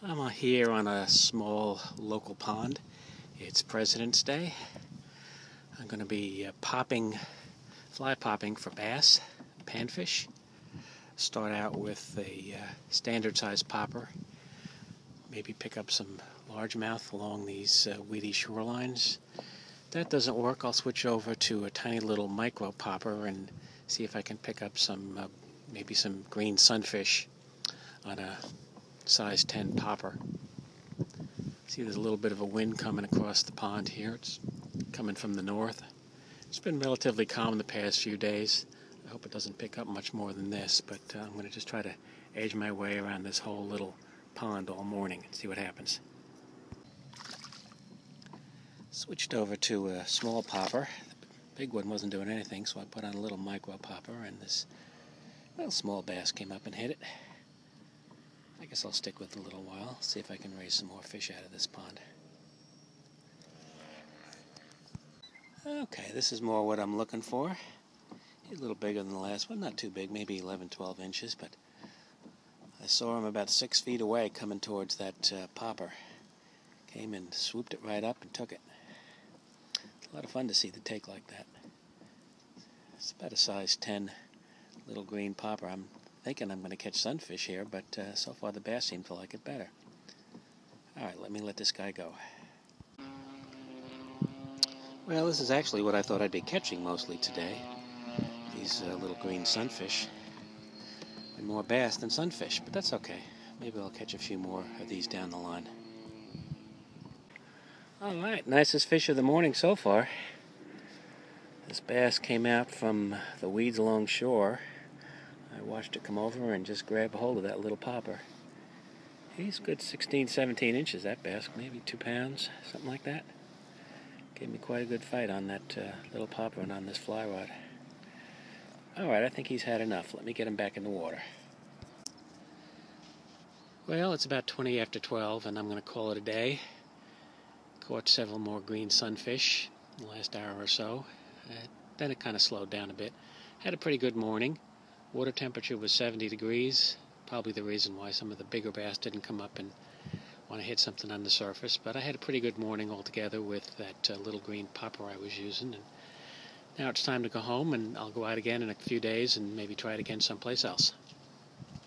I'm here on a small local pond. It's President's Day. I'm going to be fly popping for bass, panfish. Start out with a standard size popper. Maybe pick up some largemouth along these weedy shorelines. If that doesn't work, I'll switch over to a tiny little micro popper and see if I can pick up maybe some green sunfish on a size 10 popper. See, there's a little bit of a wind coming across the pond here. It's coming from the north. It's been relatively calm the past few days. I hope it doesn't pick up much more than this, but I'm going to just try to edge my way around this whole little pond all morning and see what happens. Switched over to a small popper. The big one wasn't doing anything, so I put on a little micro popper, and this little small bass came up and hit it. I guess I'll stick with it a little while, see if I can raise some more fish out of this pond. Okay, this is more what I'm looking for. He's a little bigger than the last one, not too big, maybe 11, 12 inches, but I saw him about 6 feet away coming towards that popper. Came and swooped it right up and took it. It's a lot of fun to see the take like that. It's about a size 10 little green popper. I'm thinking I'm going to catch sunfish here, but so far the bass seem to like it better. Alright, let this guy go. Well, this is actually what I thought I'd be catching mostly today. These little green sunfish. And more bass than sunfish, but that's okay. Maybe I'll catch a few more of these down the line. Alright, nicest fish of the morning so far. This bass came out from the weeds along shore. I watched it come over and just grab a hold of that little popper. He's good 16, 17 inches, that bass, maybe 2 pounds, something like that. Gave me quite a good fight on that little popper and on this fly rod. Alright, I think he's had enough. Let me get him back in the water. Well, it's about 20 after 12, and I'm going to call it a day. Caught several more green sunfish in the last hour or so. Then it kind of slowed down a bit. Had a pretty good morning. Water temperature was 70 degrees. Probably the reason why some of the bigger bass didn't come up and want to hit something on the surface. But I had a pretty good morning altogether with that little green popper I was using. And now it's time to go home, and I'll go out again in a few days and maybe try it again someplace else.